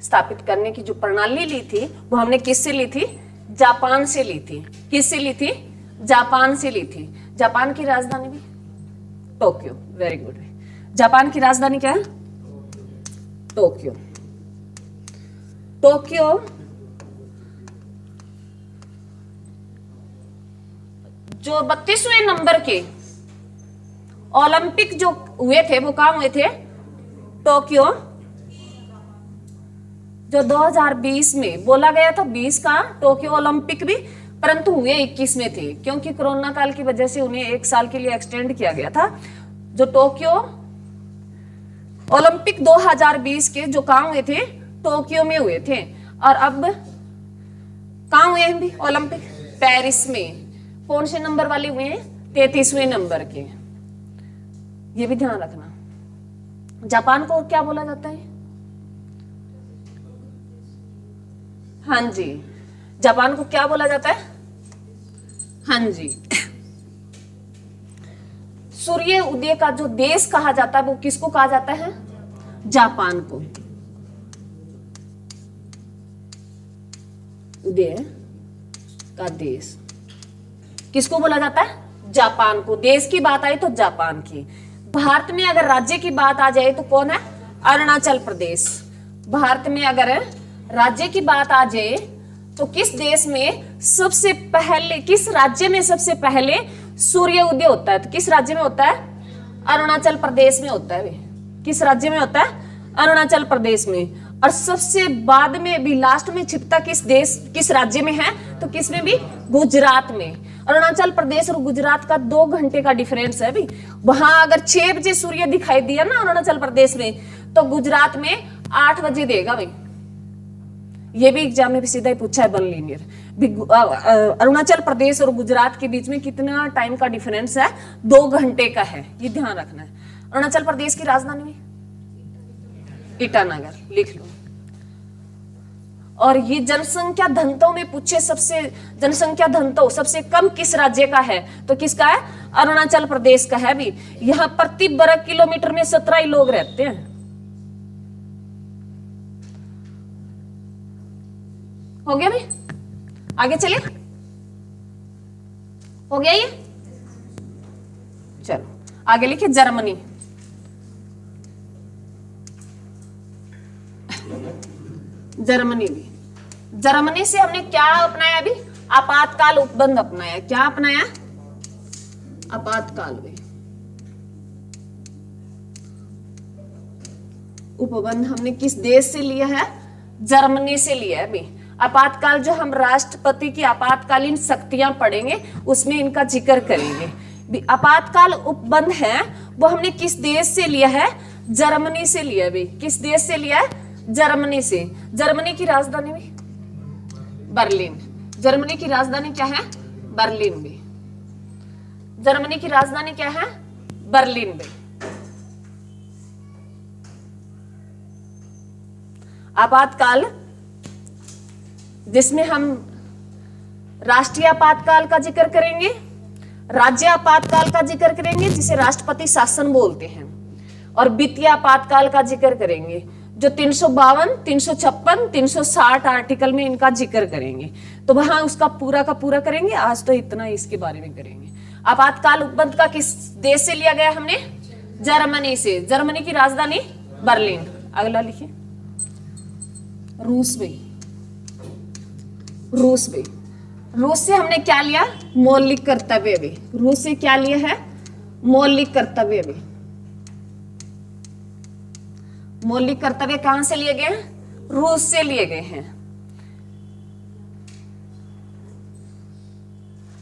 स्थापित करने की जो प्रणाली ली थी वो हमने किससे ली थी? जापान से ली थी। किससे ली थी? जापान से ली थी। जापान की राजधानी भी टोक्यो। Very good. जापान की राजधानी क्या है? टोक्यो। टोक्यो जो 32वें नंबर के ओलंपिक जो हुए थे वो कहां हुए थे? टोक्यो। जो 2020 में बोला गया था 20 का टोक्यो ओलंपिक भी, परंतु हुए 21 में थे, क्योंकि कोरोना काल की वजह से उन्हें 1 साल के लिए एक्सटेंड किया गया था। जो टोक्यो ओलंपिक 2020 के जो कहां हुए थे? टोक्यो में हुए थे। और अब कहां हुए हैं भी ओलंपिक? पेरिस में। कौन से नंबर वाले हुए हैं? 33वें नंबर के। ये भी ध्यान रखना। जापान को क्या बोला जाता है? हाँ जी, जापान को क्या बोला जाता है? हाँ जी, सूर्य उदय का जो देश कहा जाता है वो किसको कहा जाता है? जापान को। उदय का देश किसको बोला जाता है? जापान को। देश की बात आई तो जापान की। भारत में अगर राज्य की बात आ जाए तो कौन है? अरुणाचल प्रदेश। भारत में अगर राज्य की बात आ जाए तो किस देश में सबसे पहले, किस राज्य में सबसे पहले सूर्य उदय होता है? तो किस राज्य में होता है? अरुणाचल प्रदेश में होता है। किस राज्य में होता है? अरुणाचल प्रदेश में। और सबसे बाद में भी लास्ट में छिपता किस राज्य में है? तो किस में भी? गुजरात में। अरुणाचल प्रदेश और गुजरात का 2 घंटे का डिफरेंस है भी। वहां अगर 6 बजे सूर्य दिखाई दिया ना अरुणाचल प्रदेश में, तो गुजरात में 8 बजे देगा भाई। ये भी एग्जाम में भी सीधा ही पूछा है वन लीनियर। अरुणाचल प्रदेश और गुजरात के बीच में कितना टाइम का डिफरेंस है? 2 घंटे का है, ये ध्यान रखना है। अरुणाचल प्रदेश की राजधानी में ईटानगर, लिख लो। और ये जनसंख्या घनत्व में पूछे, सबसे जनसंख्या घनत्व सबसे कम किस राज्य का है? तो किसका है? अरुणाचल प्रदेश का है भी। यहां प्रति वर्ग किलोमीटर में 17 ही लोग रहते हैं। हो गया भाई? आगे चलिए, हो गया ये? चलो आगे लिखिए जर्मनी। जर्मनी भी, जर्मनी से हमने क्या अपनाया अभी? आपातकाल उपबंध अपनाया। क्या अपनाया? आपातकाल में उपबंध हमने किस देश से लिया है? जर्मनी से लिया है अभी। आपातकाल जो हम राष्ट्रपति की आपातकालीन शक्तियां पढ़ेंगे उसमें इनका जिक्र करेंगे। आपातकाल उपबंध है वो हमने किस देश से लिया है? जर्मनी से लिया भी। किस देश से लिया है? जर्मनी से। जर्मनी की राजधानी भी बर्लिन। जर्मनी की राजधानी क्या है? बर्लिन भी। जर्मनी की राजधानी क्या है? बर्लिन भी। आपातकाल जिसमें हम राष्ट्रीय आपातकाल का जिक्र करेंगे, राज्य आपातकाल का जिक्र करेंगे जिसे राष्ट्रपति शासन बोलते हैं, और वित्तीय आपातकाल का जिक्र करेंगे जो 352, 356, 360 आर्टिकल में इनका जिक्र करेंगे। तो वहां उसका पूरा का पूरा करेंगे। आज तो इतना ही इसके बारे में करेंगे। आपातकाल उपबंध का किस देश से लिया गया हमने? जर्मनी से। जर्मनी की राजधानी बर्लिन। अगला लिखिए रूस में। रूस में, रूस से हमने क्या लिया? मौलिक कर्तव्य भी। रूस से क्या लिया है? मौलिक कर्तव्य भी। मौलिक कर्तव्य कहां से लिए गए? रूस से लिए गए हैं।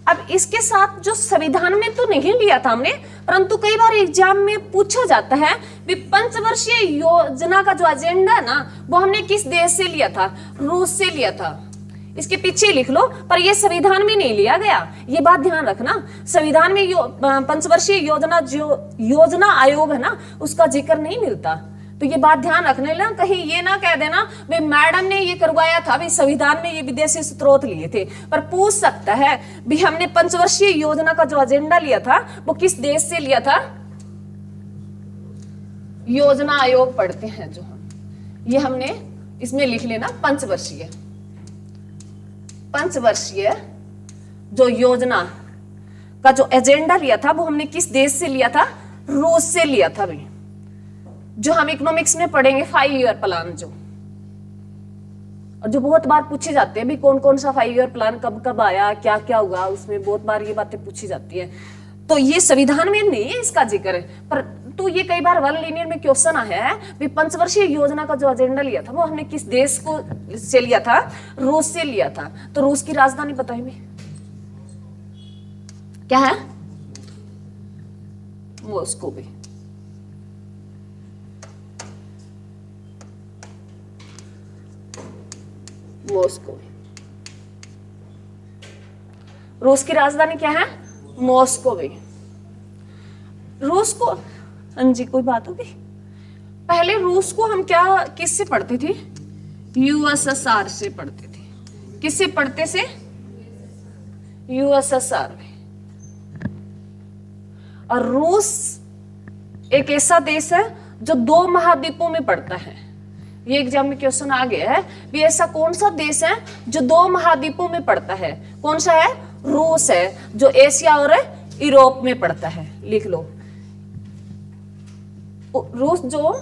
अब इसके साथ जो संविधान में तो नहीं लिया था हमने, परंतु कई बार एग्जाम में पूछा जाता है कि पंचवर्षीय योजना का जो एजेंडा है ना वो हमने किस देश से लिया था? रूस से लिया था। इसके पीछे लिख लो, पर ये संविधान में नहीं लिया गया, ये बात ध्यान रखना। संविधान में पंचवर्षीय योजना आयोग है ना उसका जिक्र नहीं मिलता, तो ये बात ध्यान रखने ना, कहीं ये ना कह देना भाई मैडम ने ये करवाया था, भाई संविधान में ये विदेशी स्रोत लिए थे। पर पूछ सकता है भी हमने पंचवर्षीय योजना का जो एजेंडा लिया था वो किस देश से लिया था? योजना आयोग पढ़ते हैं जो हम, ये हमने इसमें लिख लेना पंचवर्षीय। पंचवर्षीय जो योजना का जो एजेंडा लिया था वो हमने किस देश से लिया था? रूस से लिया था भाई। जो हम इकोनॉमिक्स में पढ़ेंगे 5 ईयर प्लान, जो और जो बहुत बार पूछे जाते हैं भी कौन कौन सा 5 ईयर प्लान कब कब आया, क्या क्या हुआ, उसमें बहुत बार ये बातें पूछी जाती है। तो ये संविधान में नहीं है इसका जिक्र, पर तो ये कई बार वन लीनियर में क्वेश्चन आया है भी पंचवर्षीय योजना का जो एजेंडा लिया था वो हमने किस देश को से लिया था, रूस से लिया था। तो रूस की राजधानी बताइए भी क्या है? मॉस्को भी। मॉस्को, रूस की राजधानी क्या है? मॉस्को भी। रूस को, हाँ जी कोई बात होगी? पहले रूस को हम क्या किससे पढ़ते थे? यूएसएसआर से पढ़ते थे। किससे पढ़ते से? यूएसएसआर में। और रूस एक ऐसा देश है जो 2 महाद्वीपों में पड़ता है। ये एग्जाम में क्वेश्चन आ गया है भी ऐसा कौन सा देश है जो 2 महाद्वीपों में पड़ता है? कौन सा है? रूस है, जो एशिया और यूरोप में पड़ता है। लिख लो, रूस जो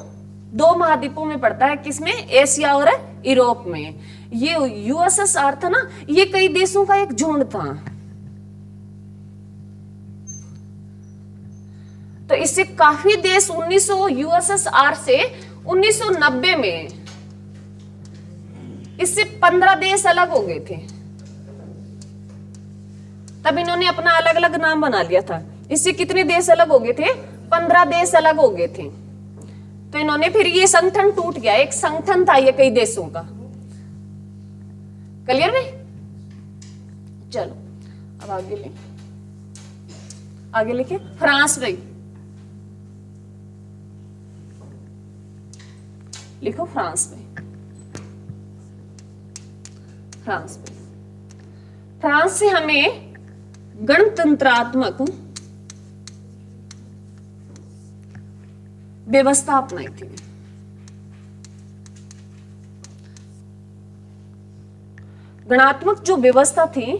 2 महाद्वीपों में पड़ता है, किसमें? एशिया और यूरोप में। ये यूएसएसआर था ना, ये कई देशों का एक झुंड था। तो इससे काफी देश 1900 यूएसएसआर से 1990 में इससे 15 देश अलग हो गए थे। तब इन्होंने अपना अलग अलग नाम बना लिया था। इससे कितने देश अलग हो गए थे? 15 देश अलग हो गए थे। तो इन्होंने फिर ये संगठन टूट गया, एक संगठन था ये कई देशों का। क्लियर भाई? चलो अब आगे लिखे फ्रांस भाई, लिखो फ्रांस में। फ्रांस से हमें गणतंत्रात्मक व्यवस्था अपनाई थी। गणात्मक जो व्यवस्था थी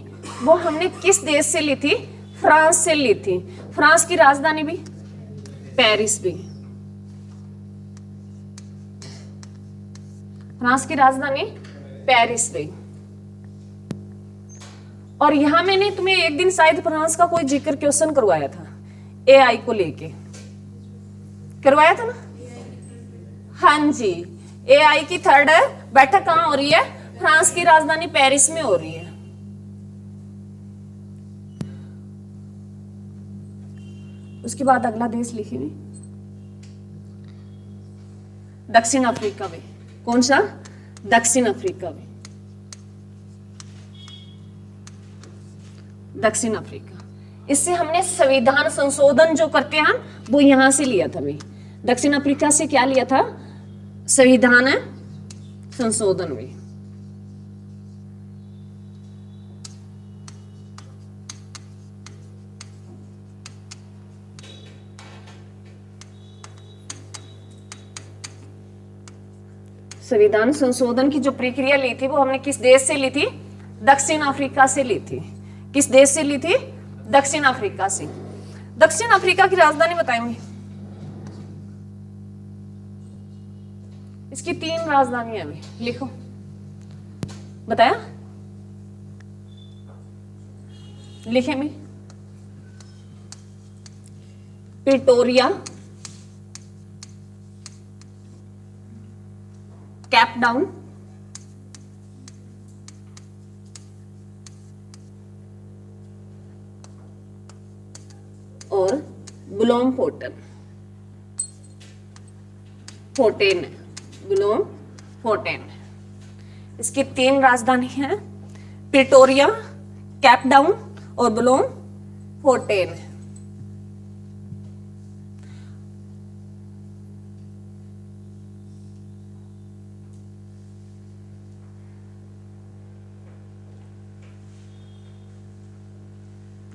वो हमने किस देश से ली थी? फ्रांस से ली थी। फ्रांस की राजधानी भी पेरिस भी। फ्रांस की राजधानी पेरिस भी। और यहां मैंने तुम्हें एक दिन शायद फ्रांस का कोई जिक्र क्वेश्चन करवाया था, एआई को लेके करवाया था ना? हाँ जी, एआई की 3rd बैठक कहां हो रही है? फ्रांस की राजधानी पेरिस में हो रही है। उसके बाद अगला देश लिखिए, दक्षिण अफ्रीका में। कौन सा? दक्षिण अफ्रीका में। दक्षिण अफ्रीका, इससे हमने संविधान संशोधन जो करते हैं वो यहां से लिया था। भाई दक्षिण अफ्रीका से क्या लिया था? संविधान संशोधन भी। संविधान संशोधन की जो प्रक्रिया ली थी वो हमने किस देश से ली थी? दक्षिण अफ्रीका से ली थी। किस देश से ली थी? दक्षिण अफ्रीका से। दक्षिण अफ्रीका की राजधानी बताएंगे। इसकी 3 राजधानियां भी लिखो, बताया? लिखे में प्रिटोरिया, कैप डाउन और ब्लोमफोर्टेन। ब्लोमफोर्टेन, इसकी 3 राजधानी है, प्रिटोरिया, कैप डाउन और ब्लोमफोर्टेन।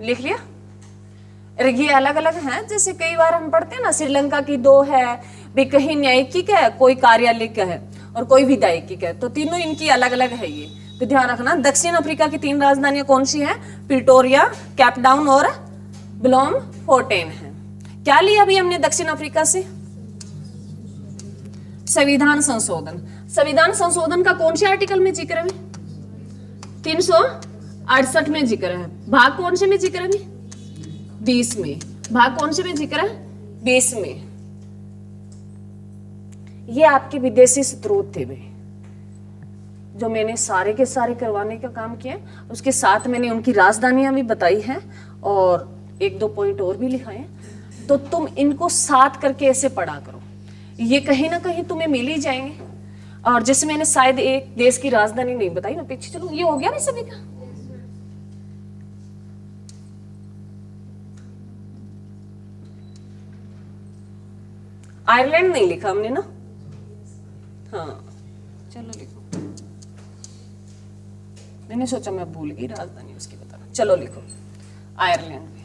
लिख लिया? ये अलग अलग हैं, जैसे कई बार हम पढ़ते हैं ना, श्रीलंका की 2 है भी, कहीं न्यायिक है, कोई कार्यालयिक है और कोई विधायिक है। तो तीनों इनकी अलग अलग है ये, तो ध्यान रखना। दक्षिण अफ्रीका की 3 राजधानियां कौन सी हैं? प्रिटोरिया, कैप डाउन और ब्लोमफोर्टेन है। क्या लिया अभी हमने दक्षिण अफ्रीका से? संविधान संशोधन। संविधान संशोधन का कौन से आर्टिकल में जिक्र है? 368 में जिक्र है। भाग कौन से में जिक्र है? 20 में। भाग कौन से में जिक्र है? 20 में। ये आपके विदेशी स्रोत थे भाई, जो मैंने सारे के सारे करवाने का काम किया। उसके साथ मैंने उनकी राजधानियां भी बताई हैं और 1-2 पॉइंट और भी लिखाए हैं। तो तुम इनको साथ करके ऐसे पढ़ा करो, ये कहीं ना कहीं तुम्हें मिल ही जाएंगे। और जैसे मैंने शायद एक देश की राजधानी नहीं बताई, मैं पीछे चलूं। ये हो गया ना सभी का? आयरलैंड नहीं लिखा हमने ना? हाँ चलो लिखो। मैंने सोचा मैं भूल गई राजधानी उसकी बताना। चलो लिखो आयरलैंड में।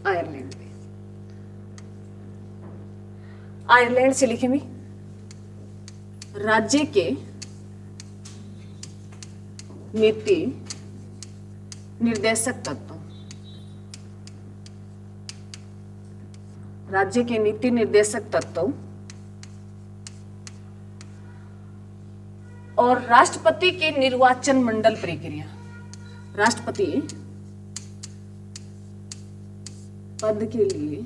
आयरलैंड में, आयरलैंड से लिखे भी राज्य के नीति निर्देशक तत्व। राज्य के नीति निर्देशक तत्व और राष्ट्रपति के निर्वाचन मंडल प्रक्रिया। राष्ट्रपति पद के लिए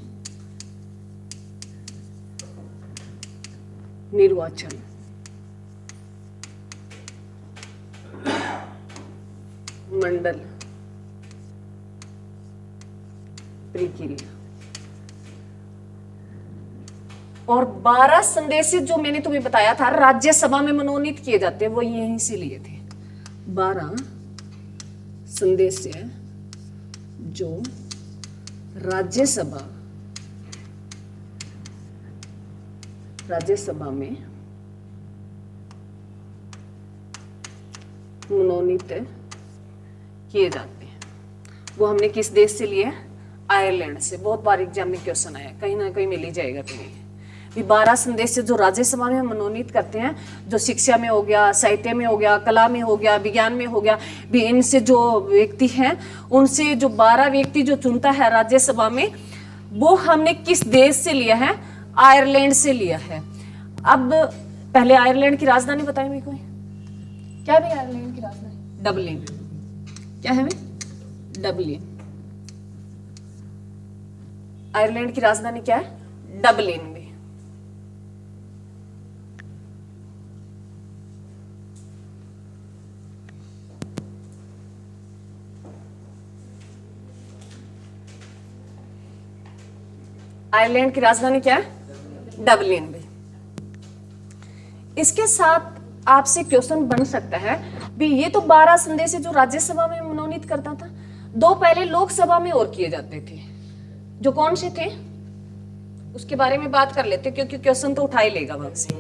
निर्वाचन मंडल प्रक्रिया और 12 संदेश जो मैंने तुम्हें बताया था राज्यसभा में मनोनीत किए जाते हैं, वो यहीं से लिए थे। 12 संदेश जो राज्यसभा में मनोनीत किए जाते हैं, वो हमने किस देश से लिए? आयरलैंड से। बहुत बार एग्जाम में क्वेश्चन आया, कहीं ना कहीं मिल ही जाएगा तुम्हें। 12 संदेश जो राज्यसभा में मनोनीत करते हैं, जो शिक्षा में हो गया, साहित्य में हो गया, कला में हो गया, विज्ञान में हो गया, भी इनसे जो व्यक्ति हैं उनसे जो 12 व्यक्ति जो चुनता है राज्यसभा में, वो हमने किस देश से लिया है? आयरलैंड से लिया है। अब पहले आयरलैंड की राजधानी बताएं मेरे को। क्या है आयरलैंड की राजधानी? डबलिन। क्या है डबलिन। आयरलैंड की राजधानी क्या है? डबलिन में। आयरलैंड की राजधानी क्या है? डबलिन में। इसके साथ आपसे क्वेश्चन बन सकता है भी, ये तो 12 संदेश जो राज्यसभा में मनोनीत करता था, 2 पहले लोकसभा में और किए जाते थे, जो कौन से थे उसके बारे में बात कर लेते, क्योंकि क्वेश्चन तो उठा ही लेगा वहां से।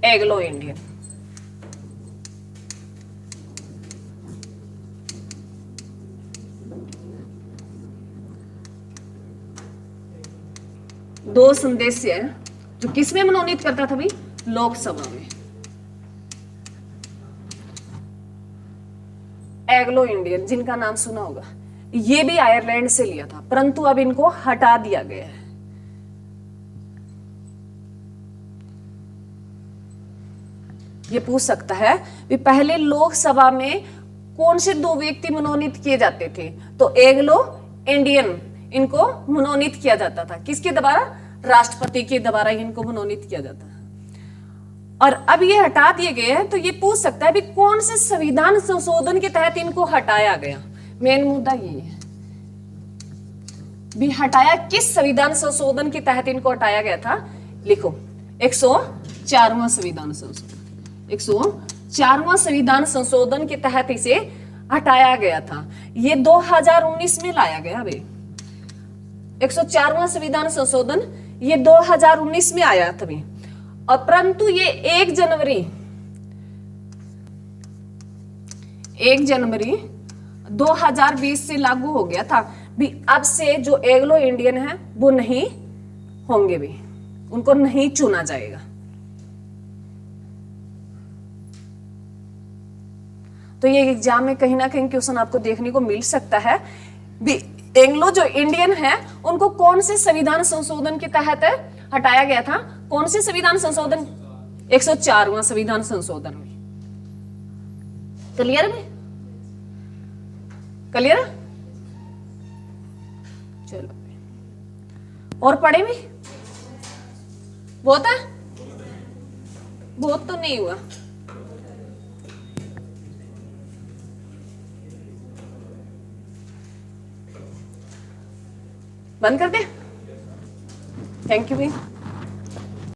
एंग्लो इंडियन, दो संदेश जो किस में मनोनीत करता था भाई? लोकसभा में। एंग्लो इंडियन, जिनका नाम सुना होगा, ये भी आयरलैंड से लिया था, परंतु अब इनको हटा दिया गया है। ये पूछ सकता है कि पहले लोकसभा में कौन से 2 व्यक्ति मनोनीत किए जाते थे? तो एंग्लो इंडियन इनको मनोनीत किया जाता था। किसके द्वारा? राष्ट्रपति के द्वारा इनको मनोनीत किया जाता है। और अब ये हटा दिए गए हैं, तो ये पूछ सकता है भी कौन से संविधान संशोधन के तहत इनको हटाया गया? मेन मुद्दा ये है भी हटाया किस संविधान संशोधन के तहत इनको हटाया गया था? लिखो 104वां संविधान संशोधन। 104वां संविधान संशोधन के तहत इसे हटाया गया था। ये 2019 में लाया गया भाई। 104वां संविधान संशोधन ये 2019 में आया था भी, और परंतु ये 1 जनवरी 2020 से लागू हो गया था भी। अब से जो एंग्लो इंडियन है वो नहीं होंगे भी, उनको नहीं चुना जाएगा। तो ये एग्जाम में कहीं ना कहीं क्वेश्चन आपको देखने को मिल सकता है। एंग्लो जो इंडियन है उनको कौन से संविधान संशोधन के तहत हटाया गया था? कौन से संविधान संशोधन? 104वां संविधान संशोधन में। क्लियर में? क्लियर? चलो और पढ़े भी बहुत है, बहुत तो नहीं हुआ। बंद कर दे। थैंक यू भी।